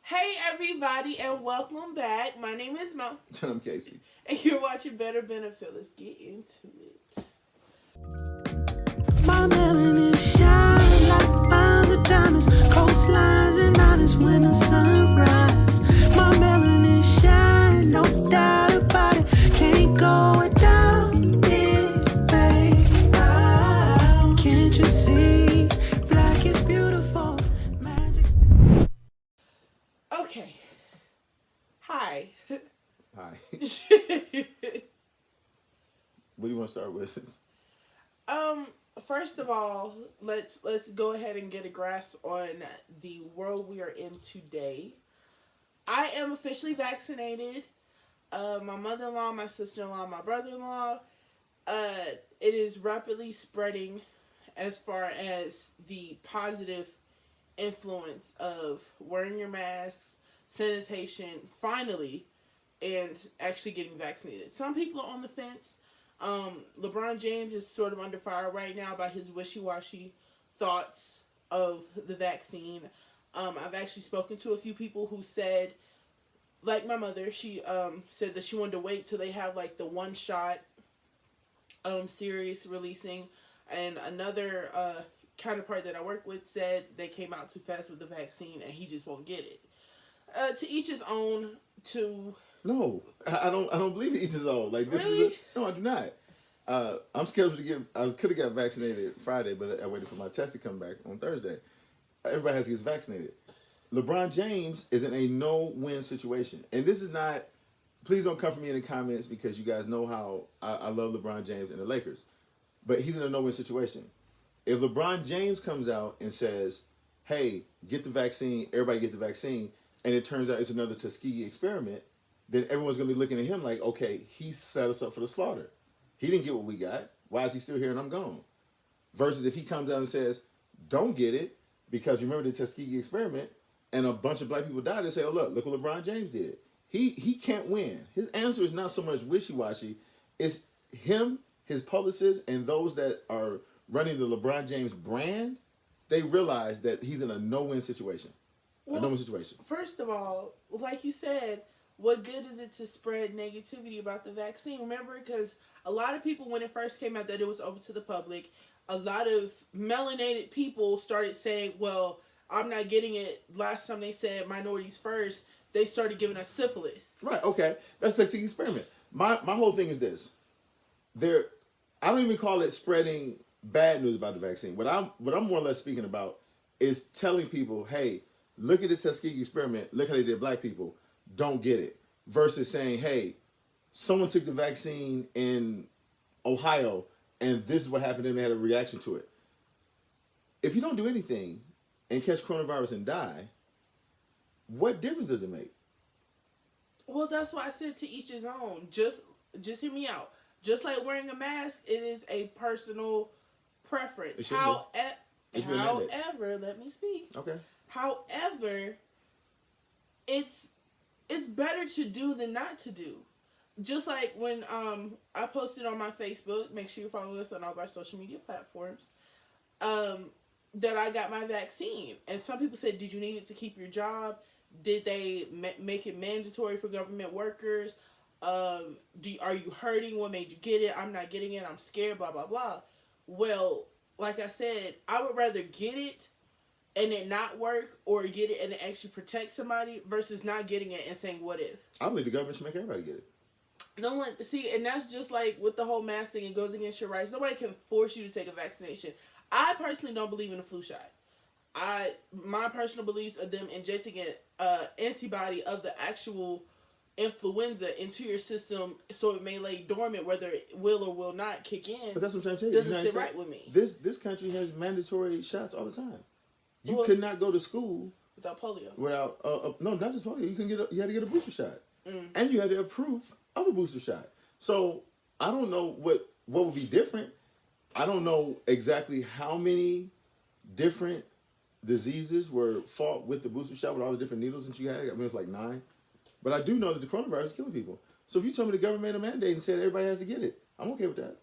Hey everybody and welcome back. My name is Mo. I'm Casey. And you're watching Better Benefit. Let's get into it. My melanin shine like miles of diamonds, coastlines and islands when the sunrise. My melanin shine, no doubt about it. Can't go without it, babe. Can't you see? Black is beautiful, magic. Okay. Hi. Hi. What do you want to start with? First of all, let's go ahead and get a grasp on the world we are in today. I am officially vaccinated. My mother-in-law, my sister-in-law, my brother-in-law. It is rapidly spreading as far as the positive influence of wearing your masks, sanitation, finally, and actually getting vaccinated. Some people are on the fence. LeBron James is sort of under fire right now by his wishy-washy thoughts of the vaccine. I've actually spoken to a few people who said, like my mother, she said that she wanted to wait till they have like the one shot series releasing, and another counterpart that I work with said they came out too fast with the vaccine and he just won't get it. To each his own. To No, I don't. I don't believe each his own. Like this Really? is no, I do not. I'm scheduled to get. I could have got vaccinated Friday, but I waited for my test to come back on Thursday. Everybody has to get vaccinated. LeBron James is in a no-win situation, and this is not. Please don't come for me in the comments because you guys know how I love LeBron James and the Lakers, but he's in a no-win situation. If LeBron James comes out and says, "Hey, get the vaccine," everybody get the vaccine, and it turns out it's another Tuskegee experiment, then everyone's going to be looking at him like, okay, he set us up for the slaughter. He didn't get what we got. Why is he still here and I'm gone? Versus if he comes out and says, don't get it, because remember the Tuskegee experiment, and a bunch of black people died, they say, oh, look what LeBron James did. He can't win. His answer is not so much wishy-washy. It's him, his publicists, and those that are running the LeBron James brand, they realize that he's in a no-win situation. A no-win situation. First of all, like you said, what good is it to spread negativity about the vaccine? Remember, because a lot of people, when it first came out that it was open to the public, a lot of melanated people started saying, well, I'm not getting it. Last time they said minorities first, they started giving us syphilis. Right, okay. That's the experiment. My whole thing is this. I don't even call it spreading bad news about the vaccine. What I'm more or less speaking about is telling people, hey, look at the Tuskegee experiment, look how they did black people, don't get it. Versus saying, hey, someone took the vaccine in Ohio and this is what happened and they had a reaction to it. If you don't do anything and catch coronavirus and die, what difference does it make? Well, that's why I said to each his own. Just hear me out. Just like wearing a mask, it is a personal preference. However, let me speak. Okay. However, it's better to do than not to do. Just like when I posted on my Facebook, make sure you follow us on all of our social media platforms, that I got my vaccine. And some people said, did you need it to keep your job? Did they make it mandatory for government workers? Are you hurting? What made you get it? I'm not getting it. I'm scared, blah, blah, blah. Well, like I said, I would rather get it and it not work, or get it and it actually protect somebody, versus not getting it and saying, what if? I believe the government should make everybody get it. No one, see, and that's just like with the whole mask thing, it goes against your rights. Nobody can force you to take a vaccination. I personally don't believe in a flu shot. My personal beliefs of them injecting an antibody of the actual influenza into your system so it may lay dormant, whether it will or will not kick in. But that's what I'm trying to tell you. Doesn't sit right with me. This country has mandatory shots all the time. You could not go to school without polio. Without no, not just polio. You had to get a booster shot, and you had to approve of a booster shot. So I don't know what would be different. I don't know exactly how many different diseases were fought with the booster shot with all the different needles that you had. I mean, it's like 9. But I do know that the coronavirus is killing people. So if you told me the government made a mandate and said everybody has to get it, I'm okay with that.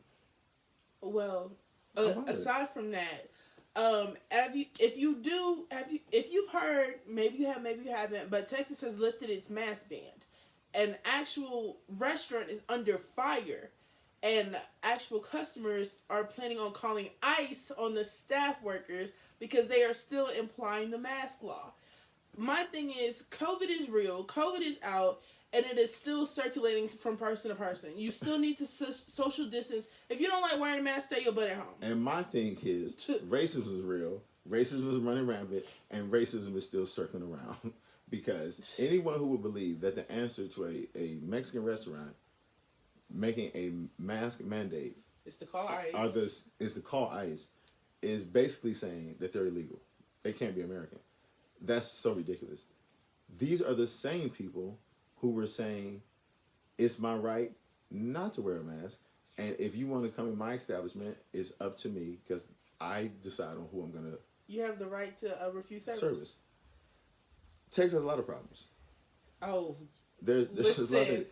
Well, aside from that, If you've heard, maybe you have, maybe you haven't, but Texas has lifted its mask ban. An actual restaurant is under fire, and actual customers are planning on calling ICE on the staff workers because they are still implying the mask law. My thing is, COVID is real, COVID is out, and it is still circulating from person to person. You still need to social distance. If you don't like wearing a mask, stay your butt at home. And my thing is, racism is real, racism is running rampant, and racism is still circling around. Because anyone who would believe that the answer to a Mexican restaurant making a mask mandate is to call ICE. Is to call ICE is basically saying that they're illegal. They can't be American. That's so ridiculous. These are the same people who were saying it's my right not to wear a mask, and if you want to come in my establishment, it's up to me because I decide on who I'm gonna. You have the right to refuse service. Texas has a lot of problems. Oh, there's nothing.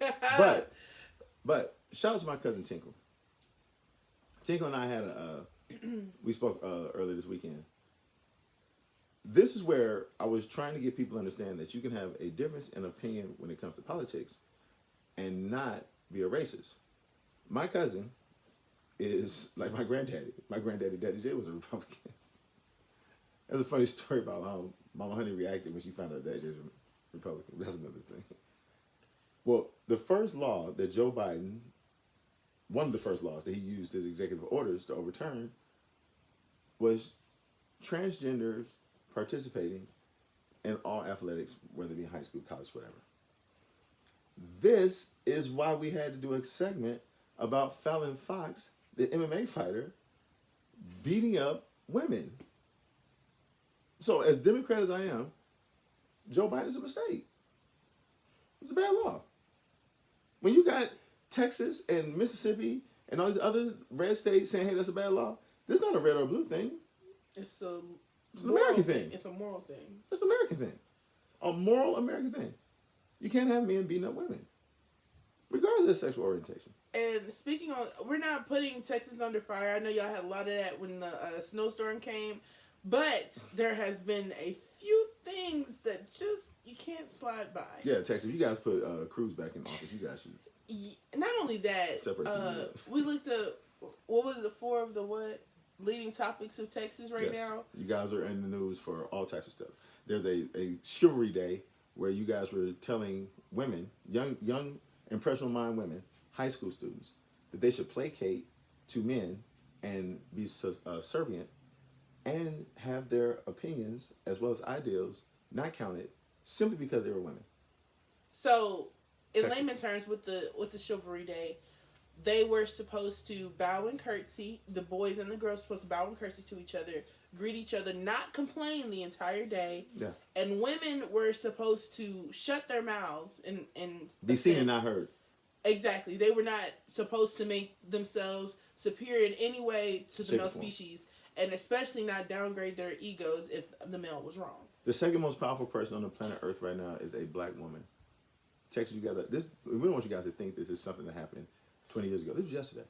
But shout out to my cousin Tinkle. Tinkle and I had we spoke earlier this weekend. This is where I was trying to get people to understand that you can have a difference in opinion when it comes to politics and not be a racist. My cousin is like my granddaddy. My granddaddy, Daddy J, was a Republican. There's a funny story about how Mama Honey reacted when she found out Daddy J was a Republican. That's another thing. Well, the first law that Joe Biden, one of the first laws that he used his executive orders to overturn was transgenders participating in all athletics, whether it be high school, college, whatever. This is why we had to do a segment about Fallon Fox, the MMA fighter, beating up women. So as Democrat as I am, Joe Biden's a mistake. It's a bad law. When you got Texas and Mississippi and all these other red states saying, hey, that's a bad law, this is not a red or a blue thing. It's an American thing. It's a moral thing. It's an American thing. A moral American thing. You can't have men beating up women, regardless of their sexual orientation. And speaking on, we're not putting Texas under fire. I know y'all had a lot of that when the snowstorm came, but there has been a few things that just you can't slide by. Yeah, Texas, if you guys put Cruz back in office, you guys should. Not only that, we looked at what was the 4 of the leading topics of Texas right now. You guys are in the news for all types of stuff. There's a chivalry day where you guys were telling women, young impressionable mind women, high school students, that they should placate to men and be subservient and have their opinions as well as ideals not counted simply because they were women. So, in Texas. layman terms, with the chivalry day, they were supposed to bow and curtsy. The boys and the girls were supposed to bow and curtsy to each other, greet each other, not complain the entire day. Yeah. And women were supposed to shut their mouths and be seen and not heard. Exactly. They were not supposed to make themselves superior in any way to the male species, and especially not downgrade their egos if the male was wrong. The second most powerful person on the planet Earth right now is a black woman. Texas, you guys, we don't want you guys to think this is something that happened 20 years ago. This was yesterday.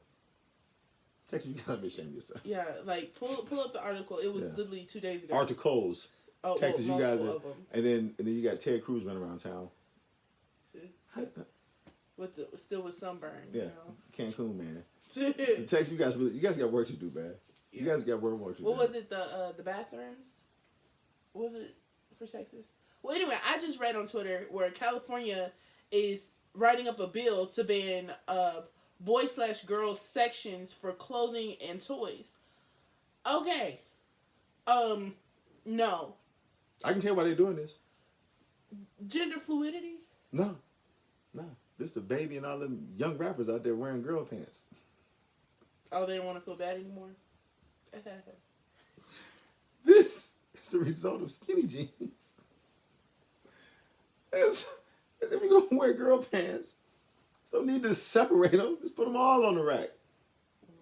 Texas, you gotta be ashamed of yourself. Yeah, like pull up the article. It was literally 2 days ago. Articles. Oh, Texas, you guys are, of them. and then you got Ted Cruz running around town. Still with sunburn. Yeah, You know? Cancun, man. Texas, you guys got work to do, man. You guys got work to do. What was it? The bathrooms? Was it for Texas? Well, anyway, I just read on Twitter where California is writing up a bill to ban boy/girl sections for clothing and toys. Okay. No. I can tell why they're doing this. Gender fluidity? No. This the baby and all them young rappers out there wearing girl pants. Oh, they don't want to feel bad anymore? This is the result of skinny jeans. As if you're going to wear girl pants, don't need to separate them. Just put them all on the rack.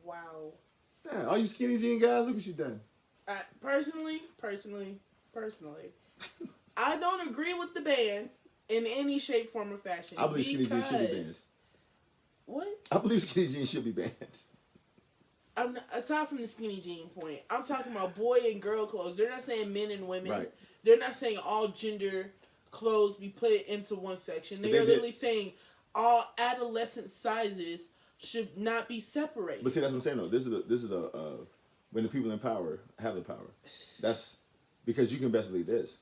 Wow. Yeah, all you skinny jean guys, look what you done. Personally, I don't agree with the ban in any shape, form, or fashion. I believe skinny jeans should be banned. What? I believe skinny jeans should be banned. aside from the skinny jean point, I'm talking about boy and girl clothes. They're not saying men and women. Right. They're not saying all gender clothes be put into one section. They are literally saying all adolescent sizes should not be separated. But see, that's what I'm saying though. This is the when the people in power have the power. That's because you can best believe this.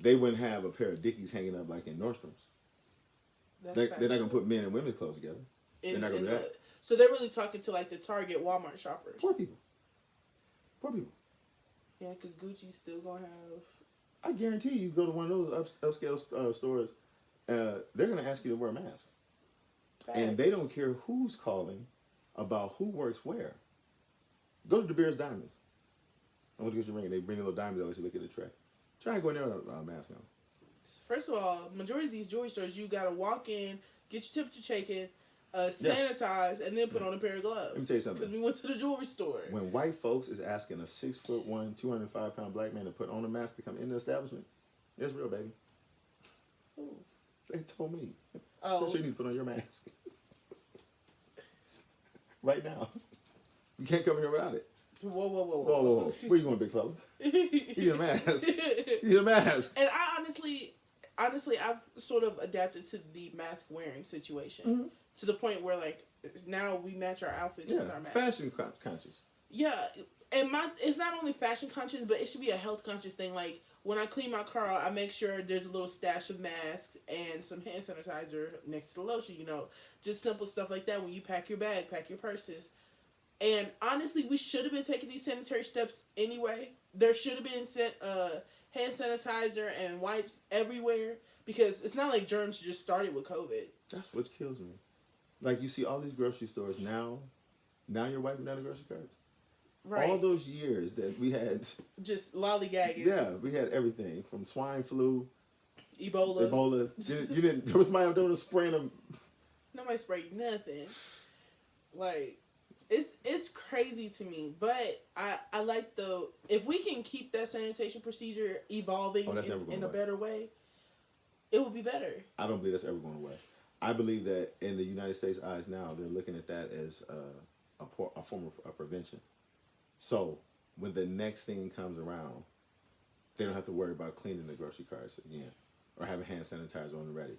They wouldn't have a pair of Dickies hanging up like in Nordstrom's. They're not gonna put men and women's clothes together. They're not gonna do that. So they're really talking to like the Target, Walmart shoppers. Poor people. Poor people. Yeah, because Gucci's still gonna have. I guarantee you go to one of those upscale stores, they're gonna ask you to wear a mask, and they don't care who's calling about who works where. Go to De Beers Diamonds. I want to get your ring. They bring a little diamonds out. Let you look at the tray. Try and go in there with a mask on. First of all, majority of these jewelry stores, you gotta walk in, get your temperature taken, sanitize, and then put on a pair of gloves. Let me tell you something. Because we went to the jewelry store. When white folks is asking a 6'1", 205-pound black man to put on a mask to come in the establishment, it's real, baby. Ooh. They told me. Oh. So you need to put on your mask. Right now. You can't come in here without it. Whoa. Whoa. Where you going, big fella? You need a mask. You need a mask. And I honestly, I've sort of adapted to the mask wearing situation. Mm-hmm. To the point where, like, now we match our outfits with our masks. Fashion conscious. Yeah, and it's not only fashion conscious, but it should be a health conscious thing. Like, when I clean my car out, I make sure there's a little stash of masks and some hand sanitizer next to the lotion, you know. Just simple stuff like that when you pack your bag, pack your purses. And honestly, we should have been taking these sanitary steps anyway. There should have been hand sanitizer and wipes everywhere, because it's not like germs just started with COVID. That's what kills me. Like, you see all these grocery stores now you're wiping down the grocery carts. Right. All those years that we had. Just lollygagging. Yeah, we had everything from swine flu, Ebola. You didn't. There was somebody out there spraying them. Nobody sprayed nothing. Like, it's crazy to me, but I like if we can keep that sanitation procedure evolving in a better way, it will be better. I don't believe that's ever going away. I believe that in the United States' eyes now, they're looking at that as a form of prevention. So when the next thing comes around, they don't have to worry about cleaning the grocery carts again or having hand sanitizer on the ready.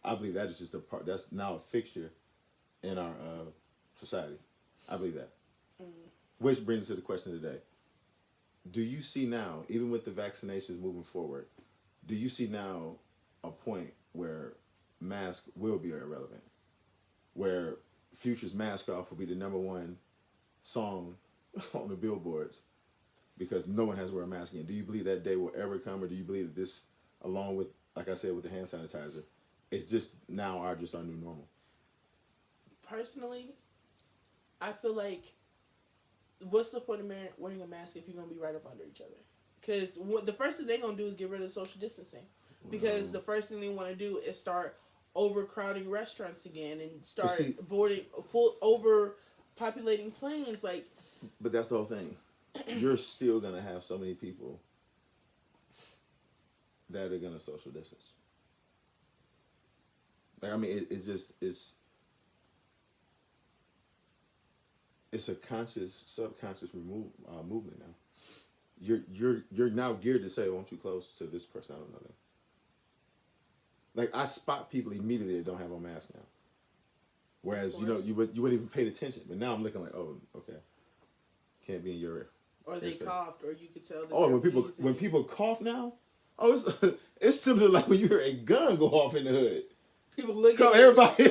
I believe that is just that's now a fixture in our society. I believe that. Which brings us to the question of the day. Do you see now, even with the vaccinations moving forward, do you see now a point where mask will be irrelevant? Where Future's Mask Off will be the #1 song on the billboards because no one has to wear a mask again? Do you believe that day will ever come, or do you believe that this, along with, like I said, with the hand sanitizer, it's just now our new normal? Personally, I feel like, what's the point of wearing a mask if you're going to be right up under each other? Because the first thing they're going to do is get rid of social distancing. Because the first thing they want to do is start overcrowding restaurants again and start overpopulating planes. Like, but that's the whole thing. You're still going to have so many people that are going to social distance. Like, I mean, it's a conscious, subconscious movement now. You're now geared to say, "Won't you close to this person?" I don't know them. Like, I spot people immediately that don't have on masks now. Whereas, you wouldn't even pay attention. But now I'm looking like, oh, okay, can't be in your. Or they coughed, or you could tell. Oh, when people cough now, it's similar like when you hear a gun go off in the hood. People look at everybody.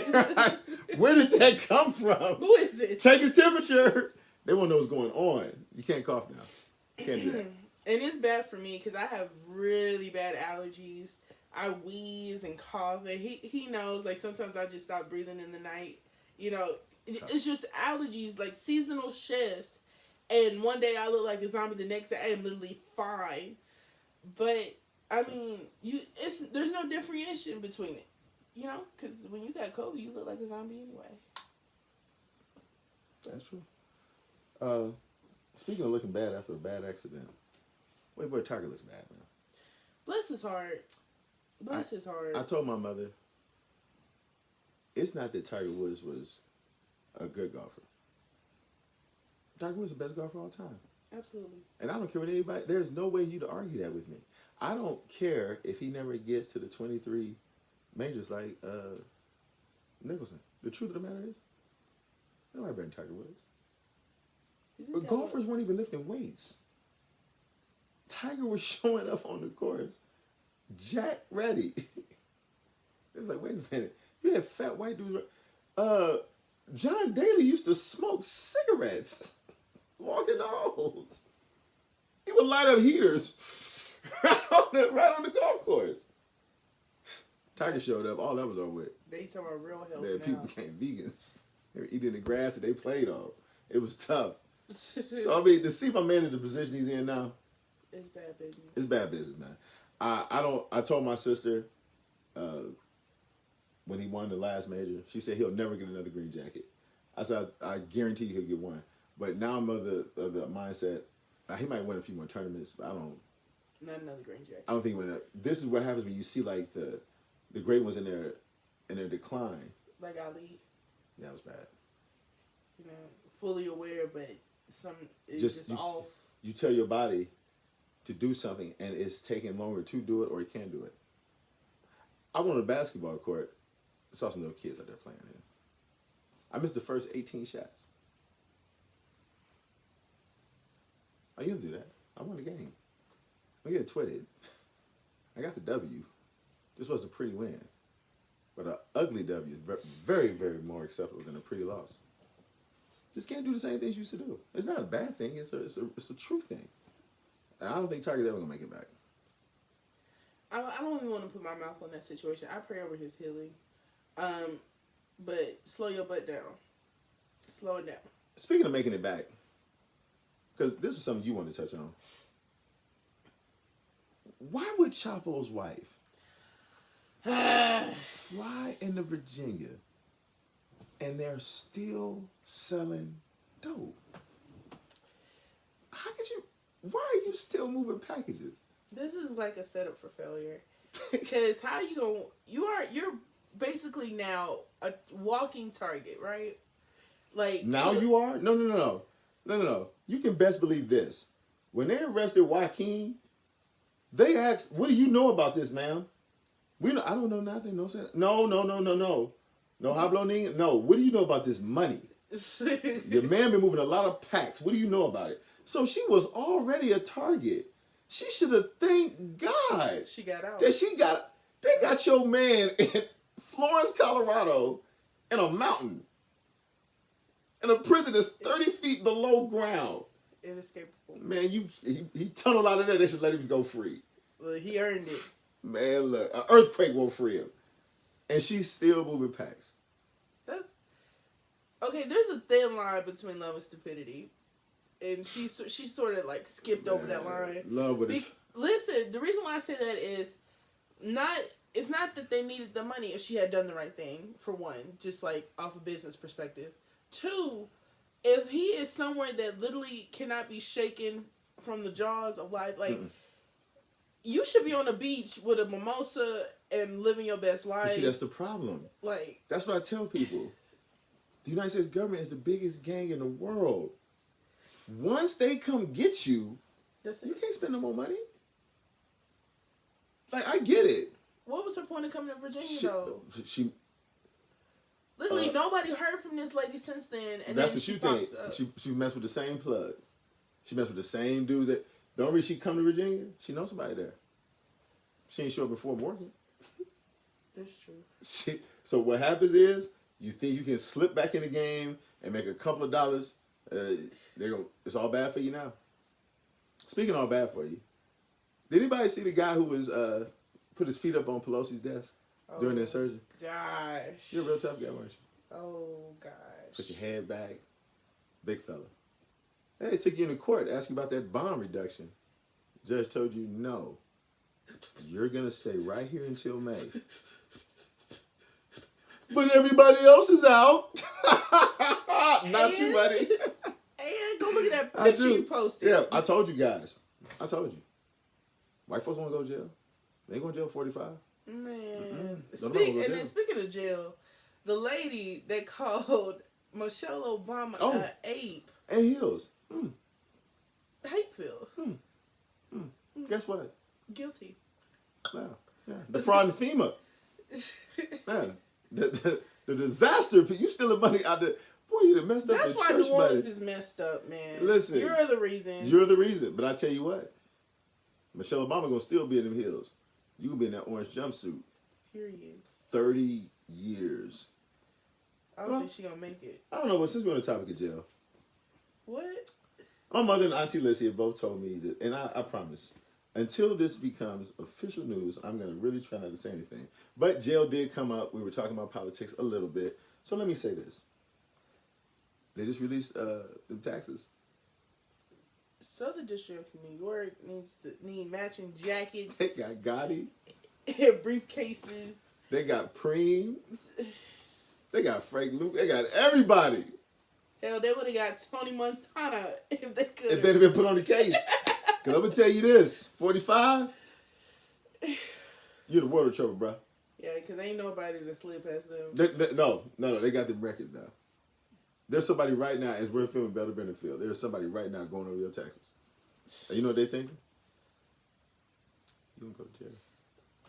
Where did that come from? Who is it? Take his temperature. They want to know what's going on. You can't cough now. You can't do that. And it's bad for me because I have really bad allergies. I wheeze and cough. And he knows. Like, sometimes I just stop breathing in the night. You know, it's just allergies, like seasonal shift. And one day I look like a zombie. The next day I am literally fine. But I mean, there's no differentiation between it. You know, because when you got COVID, you look like a zombie anyway. That's true. Speaking of looking bad after a bad accident, wait, boy, Tiger looks bad, man. Bless his heart. Bless his heart. I told my mother, it's not that Tiger Woods was a good golfer. Tiger Woods is the best golfer of all time. Absolutely. And I don't care what anybody. There's no way you to argue that with me. I don't care if he never gets to the 23 majors like Nicholson. The truth of the matter is, nobody better than Tiger Woods. But golfers weren't even lifting weights. Tiger was showing up on the course, jack ready. It was like, wait a minute, you had fat white dudes. John Daly used to smoke cigarettes, walking the holes. He would light up heaters right on the golf course. Tiger showed up, all that was over with. They talking about real health Then now. people became vegans. They were eating the grass that they played on. It was tough. So, I mean, to see my man in the position he's in now, it's bad business. it's bad business, man. I told my sister when he won the last major, she said he'll never get another green jacket. I said, I guarantee you he'll get one. But now I'm of the mindset, he might win a few more tournaments, but Not another green jacket. I don't think this is what happens when you see like the great ones in their decline. Like Ali, That was bad. you know, fully aware, but it's just off. You tell your body to do something, and it's taking longer to do it, or it can't do it. I went on a basketball court. I saw some little kids out there playing in. I missed the first 18 shots. I used to do that. I won the game. I get twitted. I got the W. This was the pretty win. But an ugly W is very, very more acceptable than a pretty loss. Just can't do the same things you used to do. It's not a bad thing. It's a true thing. And I don't think Tiger's ever going to make it back. I don't even want to put my mouth on that situation. I pray over his healing. But slow your butt down. Slow it down. Speaking of making it back, because this is something you want to touch on. Why would Chapo's wife fly into Virginia and they're still selling dope? How could you? Why are you still moving packages? This is like a setup for failure. Because how you going you're basically now a walking target, right? Like Now you are? No. You can best believe this. When they arrested Joaquin, they asked, "What do you know about this, ma'am?" I don't know nothing. No. No hablo ni. No. What do you know about this money? Your man been moving a lot of packs. What do you know about it? So she was already a target. She should have thanked God She got out. that they got your man in Florence, Colorado, in a mountain, in a prison that's 30 feet below ground. Inescapable. Man, he tunneled out of there. They should let him go free. Well, he earned it. Man, look, an earthquake won't free him, and she's still moving packs. That's okay. There's a thin line between love and stupidity, and she sort of like skipped over that line. Love with it. Listen, the reason why I say that is it's not that they needed the money if she had done the right thing, for one, just like off a business perspective. Two, if he is somewhere that literally cannot be shaken from the jaws of life, like you should be on the beach with a mimosa and living your best life. See, that's the problem. Like, That's what I tell people. The United States government is the biggest gang in the world. Once they come get you, that's you it. can't spend no more money. Like, I get it. What was her point of coming to Virginia though? She Literally, nobody heard from this lady since then. And that's then what she you think. pops up. She messed with the same plug. She messed with the same dudes that. The only reason she come to Virginia, she knows somebody there. She ain't show up before Morgan. That's true. So what happens is you think you can slip back in the game and make a couple of dollars. It's all bad for you now. Speaking of all bad for you, did anybody see the guy who was put his feet up on Pelosi's desk during their surgery? Gosh. You're a real tough guy, weren't you? Oh gosh. Put your head back, big fella. They took you into court, asked you about that bond reduction. Judge told you no. You're gonna stay right here until May. But everybody else is out. Not you, buddy. And go look at that picture you posted. Yeah, I told you guys. I told you. White folks want to go to jail. They going to jail 45. Man. Don't know And then speaking of jail, the lady that called Michelle Obama an ape. And heels. How you feel? Guess what? Guilty. Yeah. Defrauding FEMA. Man, the disaster. You stealing money out there. Boy, you done messed up That's the why church New Orleans money. is messed up, man. Listen. You're the reason. You're the reason. But I tell you what. Michelle Obama gonna still be in them hills. You gonna be in that orange jumpsuit. Period. 30 years. I don't think she gonna make it. I don't know, but since we're on the topic of jail, What? my mother and Auntie Lizzie have both told me that, and I promise, until this becomes official news, I'm going to really try not to say anything. But jail did come up. We were talking about politics a little bit. So let me say this. They just released the taxes. Southern District of New York need matching jackets, They got Gotti. briefcases. They got Preem. They got Frank Luke. They got everybody. Hell, they would have got Tony Montana if they could. If they'd have been put on the case. Because I'm going to tell you this. 45, you're the world of trouble, bro. Yeah, because ain't nobody that slid past them. No. They got them records now. There's somebody right now, as we're filming Better Benfield, there's somebody right now going over your taxes. And you know what they thinking? You don't go to jail.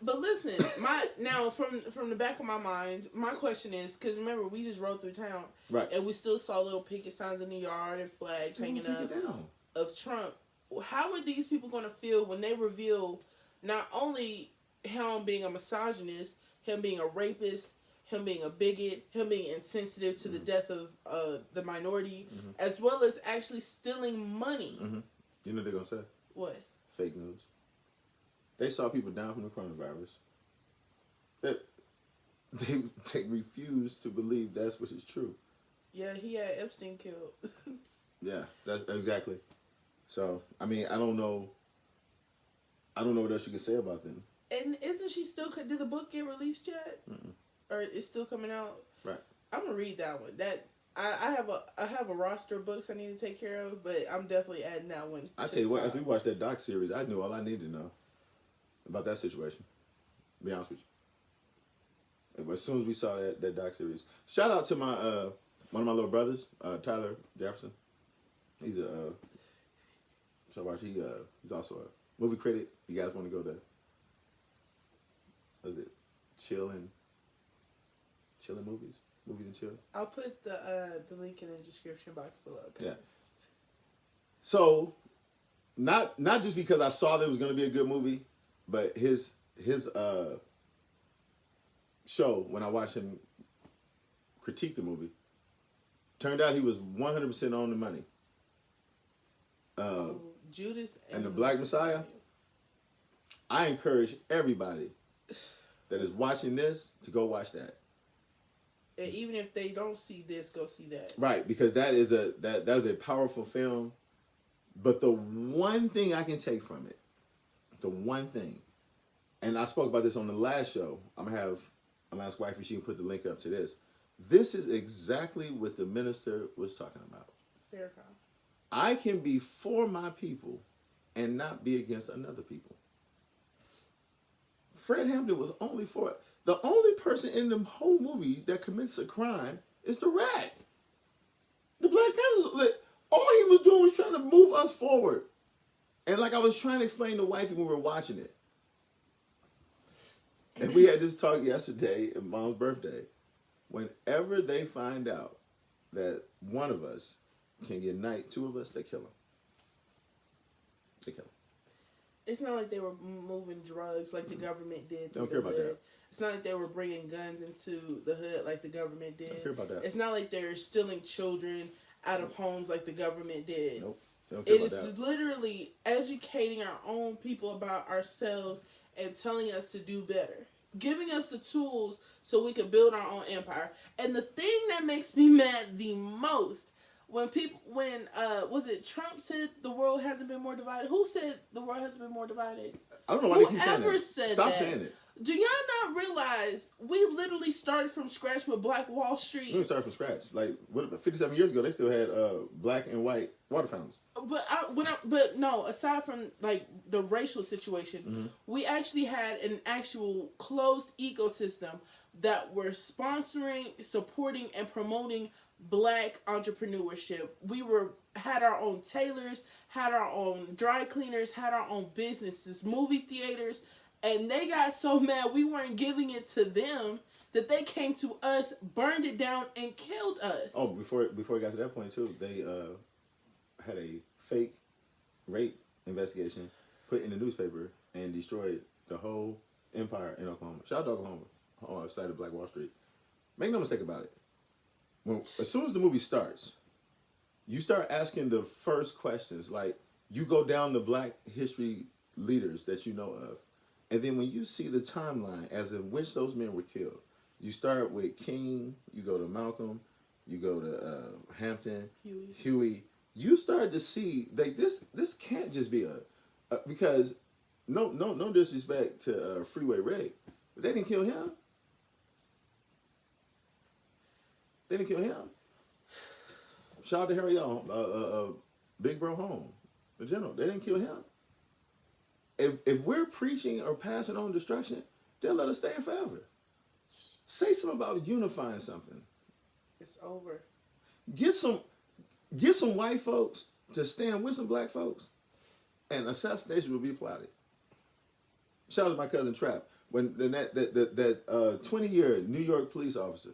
But listen, now from the back of my mind, my question is, because remember, we just rode through town. Right. And we still saw little picket signs in the yard and flags hanging Take up it down. of Trump. How are these people going to feel when they reveal not only him being a misogynist, him being a rapist, him being a bigot, him being insensitive to the death of the minority, as well as actually stealing money? You know what they're going to say? What? Fake news. They saw people down from the coronavirus. They refuse to believe that's what is true. Yeah, he had Epstein killed. Yeah, that's exactly. So, I mean, I don't know what else you can say about them. And isn't she still? Did the book get released yet? Or it's still coming out? Right. I'm gonna read that one. That I have a roster of books I need to take care of, but I'm definitely adding that one. I tell you what, if we watched that doc series, I knew all I needed to know about that situation. To be honest with you. But as soon as we saw that doc series, shout out to my one of my little brothers, Tyler Jefferson. He's a he's also a movie critic. You guys want to go to? What is it? Chillin' movies and chill. I'll put the link in the description box below. Yeah. So, not just because I saw that it was going to be a good movie, but his show, when I watched him critique the movie, turned out he was 100% on the money. Judas and the Black Messiah. I encourage everybody that is watching this to go watch that. And even if they don't see this, go see that. Right, because that is a powerful film. But the one thing I can take from it, the one thing, and I spoke about this on the last show. I'm gonna ask wife if she can put the link up to this. This is exactly what the minister was talking about. Fair comment. I can be for my people and not be against another people. Fred Hampton was only for it. The only person in the whole movie that commits a crime is the rat. The Black Panthers, all he was doing was trying to move us forward. And like I was trying to explain to wifey when we were watching it. And we had this talk yesterday at Mom's birthday. Whenever they find out that one of us can unite two of us, they kill him. They kill him. It's not like they were moving drugs like the government did. They don't care about that. It's not like they were bringing guns into the hood like the government did. Don't care about that. It's not like they're stealing children out of homes like the government did. Nope. They don't care It about is that. literally educating our own people about ourselves and telling us to do better. Giving us the tools so we can build our own empire. And the thing that makes me mad the most, when was it Trump said the world hasn't been more divided? Who said the world hasn't been more divided? I don't know why they keep saying Whoever that. said Stop that. saying it. Do y'all not realize we literally started from scratch with Black Wall Street? We didn't start from scratch. Like 57 years ago, they still had black and white water fountains. But no, aside from like the racial situation, we actually had an actual closed ecosystem that were sponsoring, supporting, and promoting black entrepreneurship. We had our own tailors, had our own dry cleaners, had our own businesses, movie theaters, and they got so mad we weren't giving it to them that they came to us, burned it down, and killed us. Oh, before it got to that point too, they had a fake rape investigation put in the newspaper and destroyed the whole empire in Oklahoma. Shout out to Oklahoma, site of Black Wall Street. Make no mistake about it. As soon as the movie starts, you start asking the first questions. Like, you go down the black history leaders that you know of. And then when you see the timeline as in which those men were killed, you start with King, you go to Malcolm, you go to Hampton, Huey. You start to see that this can't just be because no disrespect to Freeway Rick, but they didn't kill him. They didn't kill him. Shout out to Harry Young, Big Bro Home, the general. They didn't kill him. If we're preaching or passing on destruction, they'll let us stay forever. Say something about unifying something. It's over. Get some white folks to stand with some black folks, and assassination will be plotted. Shout out to my cousin Trap. When that 20-year New York police officer,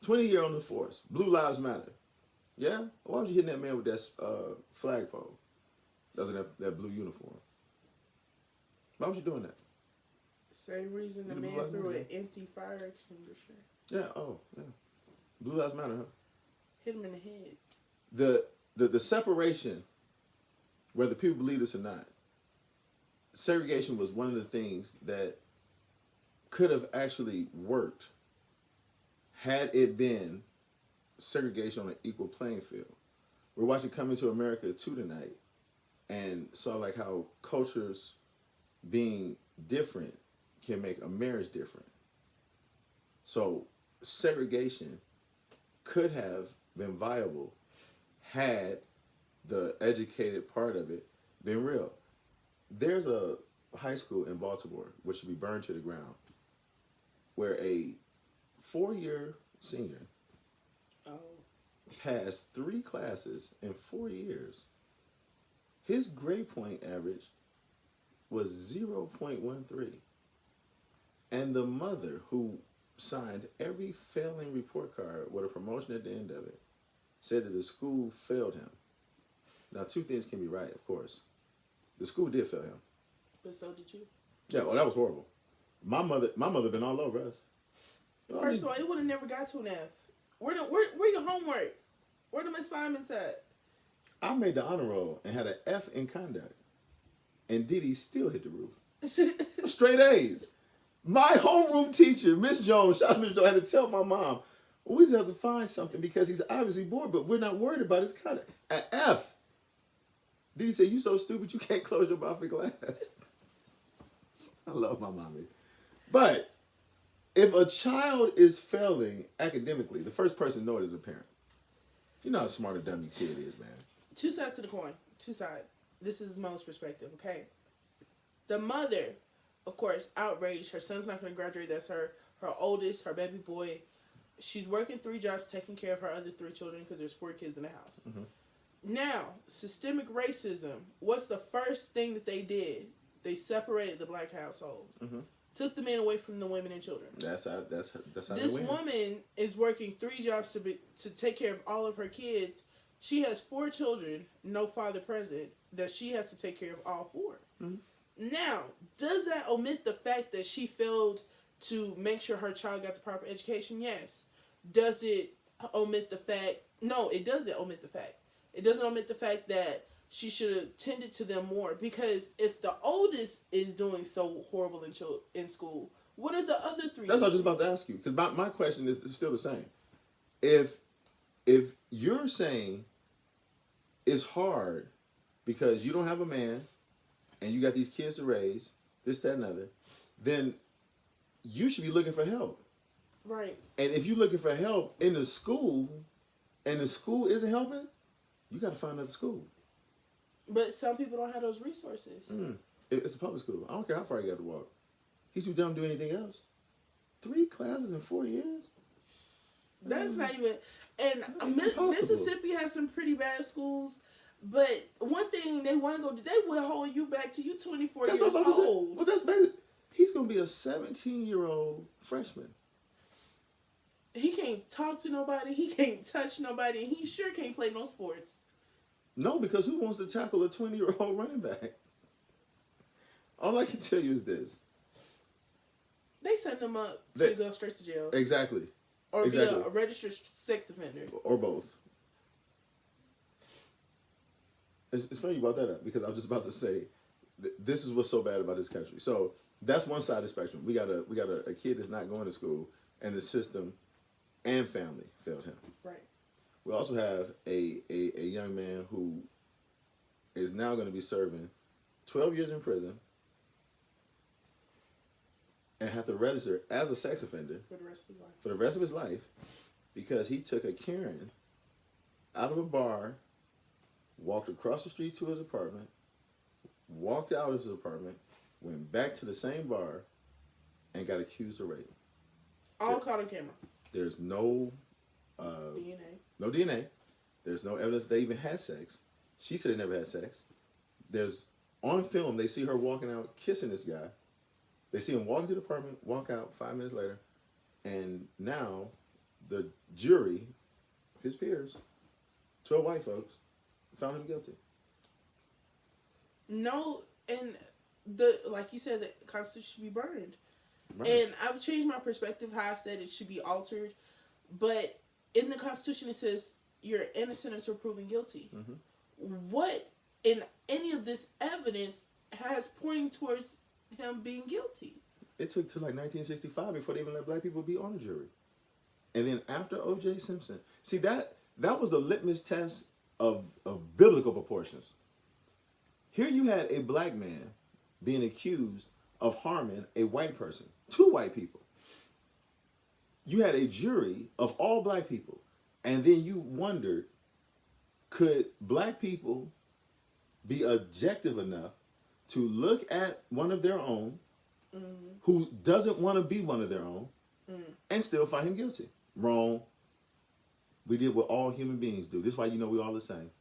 20-year on the force, Blue Lives Matter. Yeah? Why was you hitting that man with that flagpole? That's in that blue uniform. Why was you doing that? Same reason the man threw an empty fire extinguisher. Yeah, yeah. Blue Lives Matter, huh? Hit him in the head. The separation, whether people believe this or not, segregation was one of the things that could have actually worked had it been segregation on an equal playing field. We're watching Coming to America 2 tonight and saw like how cultures being different can make a marriage different. So segregation could have been viable had the educated part of it been real. There's a high school in Baltimore which should be burned to the ground where a 4-year senior passed 3 classes in 4 years. His grade point average was 0.13. And the mother who signed every failing report card with a promotion at the end of it said that the school failed him. Now, 2 things can be right, of course. The school did fail him. But so did you. Yeah, well, that was horrible. My mother been all over us. First of all, it would have never got to an F. Where your homework? Where them assignments at? I made the honor roll and had an F in conduct. And Diddy still hit the roof. Straight A's. My homeroom teacher, Miss Jones, shout out to Miss Jones, had to tell my mom, we just have to find something because he's obviously bored, but we're not worried about his conduct. An F. Diddy said, you so stupid you can't close your mouth in class. I love my mommy. But if a child is failing academically, the first person to know it is a parent. You know how smart or dumb your kid is, man. 2 sides to the coin. 2 sides. This is Mo's perspective, okay? The mother, of course, outraged. Her son's not going to graduate. That's her oldest, her baby boy. She's working 3 jobs, taking care of her other 3 children because there's 4 kids in the house. Mm-hmm. Now, systemic racism. What's the first thing that they did? They separated the black household. Mm-hmm. Took the men away from the women and children. That's how this woman is working 3 jobs to take care of all of her kids. She has 4 children, no father present, that she has to take care of all 4. Mm-hmm. Now, does that omit the fact that she failed to make sure her child got the proper education? Yes. Does it omit the fact? No, it doesn't omit the fact. It doesn't omit the fact that she should have tended to them more, because if the oldest is doing so horrible in school, what are the other 3? That's what I was just about to ask you, because my question is still the same. If you're saying it's hard because you don't have a man and you got these kids to raise, this, that, and other, then you should be looking for help. Right. And if you're looking for help in the school and the school isn't helping, you got to find another school. But some people don't have those resources. It's a public school. I don't care how far you got to walk. He's too dumb to do anything else. 3 classes in 4 years? That's not even. And Impossible. Mississippi has some pretty bad schools. But one thing they want to go do, they will hold you back to you 24 That's years what I'm about to say. old. Well, that's basic. He's gonna be a 17-year-old freshman. He can't talk to nobody. He can't touch nobody. And he sure can't play no sports. No, because who wants to tackle a 20-year-old running back? All I can tell you is this. They send him up to go straight to jail. Exactly. Or exactly. be a registered sex offender. Or both. It's funny you brought that up because I was just about to say this is what's so bad about this country. So that's one side of the spectrum. We got a kid that's not going to school, and the system and family failed him. Right. We also have a young man who is now going to be serving 12 years in prison and have to register as a sex offender For the rest of his life. for the rest of his life because he took a Karen out of a bar, walked across the street to his apartment, walked out of his apartment, went back to the same bar, and got accused of rape. All caught on camera. There's no DNA. no DNA. There's no evidence they even had sex. She said they never had sex. There's on film they see her walking out kissing this guy. They see him walk to the apartment, walk out 5 minutes later, and now the jury, his peers, 12 white folks, found him guilty. No, and like you said, the Constitution should be burned. Right. And I've changed my perspective how I said it should be altered. But in the Constitution it says you're innocent until proven guilty. Mm-hmm. What in any of this evidence has pointing towards him being guilty? It took to like 1965 before they even let black people be on the jury. And then after O.J. Simpson, see that was the litmus test of biblical proportions. Here you had a black man being accused of harming a white person, 2 white people. You had a jury of all black people, and then you wondered, could black people be objective enough to look at one of their own who doesn't want to be one of their own and still find him guilty? Wrong. We did what all human beings do. This is why you know we're all the same.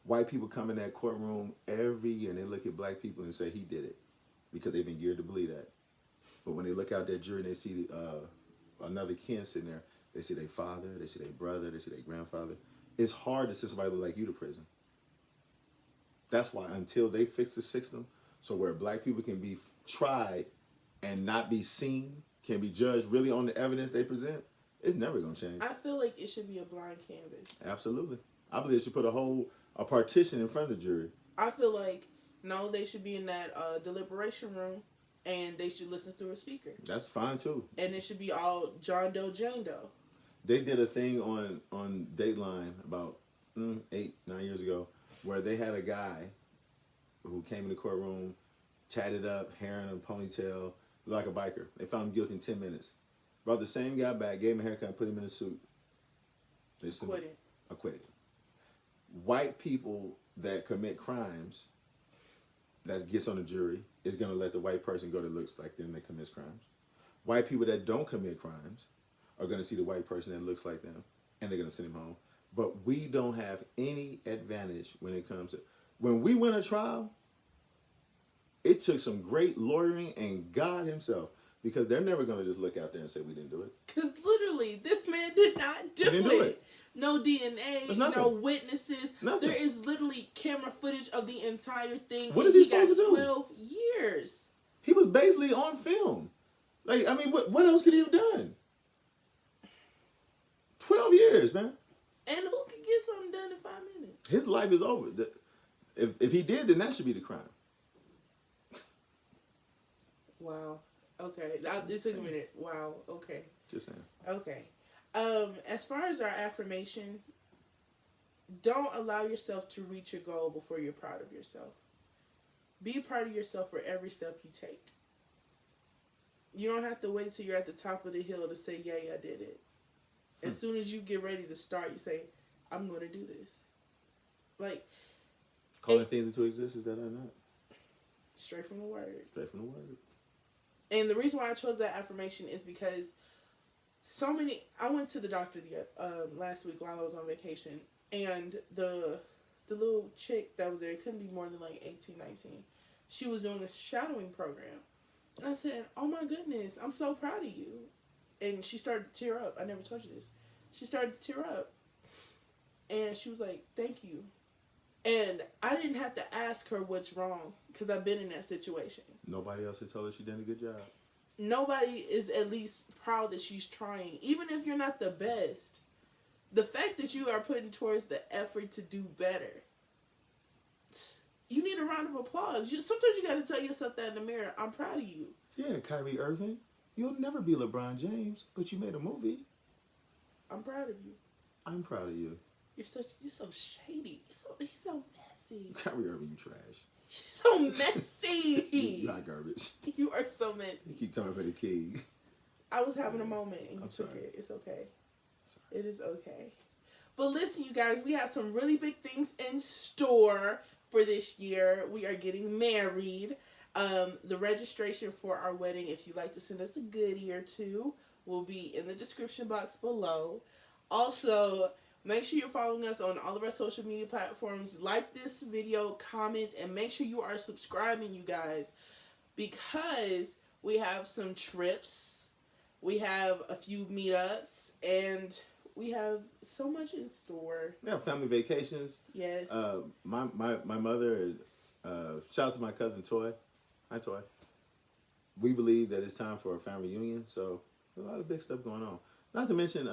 White people come in that courtroom every year and they look at black people and say he did it because they've been geared to believe that. But when they look out that jury and they see another kin sitting there, they see their father, they see their brother, they see their grandfather. It's hard to send somebody like you to prison. That's why until they fix the system, so where black people can be tried and not be seen, can be judged really on the evidence they present, it's never going to change. I feel like it should be a blind canvas. Absolutely. I believe they should put a partition in front of the jury. I feel like, no, they should be in that deliberation room and they should listen through a speaker. That's fine too. And it should be all John Doe, Jane Doe. They did a thing on Dateline about 8-9 years ago where they had a guy who came in the courtroom, tatted up, hair in a ponytail, like a biker. They found him guilty in 10 minutes. Brought the same guy back, gave him a haircut, put him in a suit. They acquitted. White people that commit crimes, that gets on the jury, is going to let the white person go that looks like them that commits crimes. White people that don't commit crimes are going to see the white person that looks like them, and they're going to send him home. But we don't have any advantage when it comes to... When we win a trial, it took some great lawyering and God himself, because they're never going to just look out there and say we didn't do it. Because literally, this man did not do He didn't do it. No DNA, There's nothing. no witnesses. Nothing. There is literally camera footage of the entire thing. What is he supposed to do? 12 years. He was basically on film. Like, I mean, what else could he have done? 12 years, man. And who can get something done in 5 minutes? His life is over. If he did, then that should be the crime. Wow. Okay. It took a minute. Wow. Okay. Just saying. Okay. As far as our affirmation, don't allow yourself to reach your goal before you're proud of yourself. Be proud of yourself for every step you take. You don't have to wait till you're at the top of the hill to say, yay, I did it. As soon as you get ready to start, you say, I'm going to do this. Like, Calling things into existence, is that or not? straight from the word. Straight from the word. And the reason why I chose that affirmation is because so many. I went to the doctor last week while I was on vacation, and the little chick that was there, it couldn't be more than like 18, 19. She was doing a shadowing program. And I said, oh my goodness, I'm so proud of you. And she started to tear up. I never told you this. She started to tear up. And she was like, thank you. And I didn't have to ask her what's wrong because I've been in that situation. Nobody else had told her she did a good job. Nobody is at least proud that she's trying. Even if you're not the best, the fact that you are putting towards the effort to do better, you need a round of applause. Sometimes you got to tell yourself that in the mirror. I'm proud of you. Yeah, Kyrie Irving, you'll never be LeBron James, but you made a movie. I'm proud of you. I'm proud of you. You're so shady. He's so messy. Kyrie Irving, you trash. You're so messy. You hot garbage. You are so messy. You keep coming for the king. I was having a moment and you took it. It's okay. It is okay. But listen, you guys, we have some really big things in store for this year. We are getting married. The registration for our wedding, if you'd like to send us a goodie or two, will be in the description box below. Also, make sure you're following us on all of our social media platforms. Like this video, comment, and make sure you are subscribing, you guys, because we have some trips, we have a few meetups, and we have so much in store. We have family vacations. Yes. My mother, shout out to my cousin Toy. Hi, Toy. We believe that it's time for a family reunion, so there's a lot of big stuff going on. Not to mention,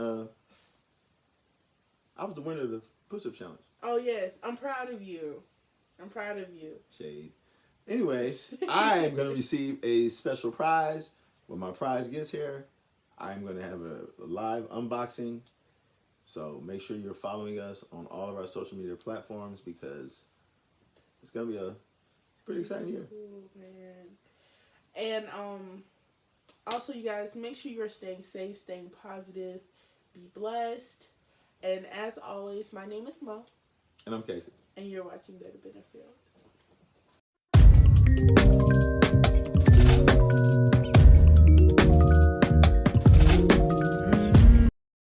I was the winner of the push-up challenge. Oh, yes. I'm proud of you. I'm proud of you. Shade. Anyway, I am going to receive a special prize. When my prize gets here, I'm going to have a live unboxing. So make sure you're following us on all of our social media platforms because it's going to be a pretty exciting year. Oh, man. And also, you guys, make sure you're staying safe, staying positive, be blessed. And as always, my name is Mo. And I'm Casey. And you're watching Better Benefit.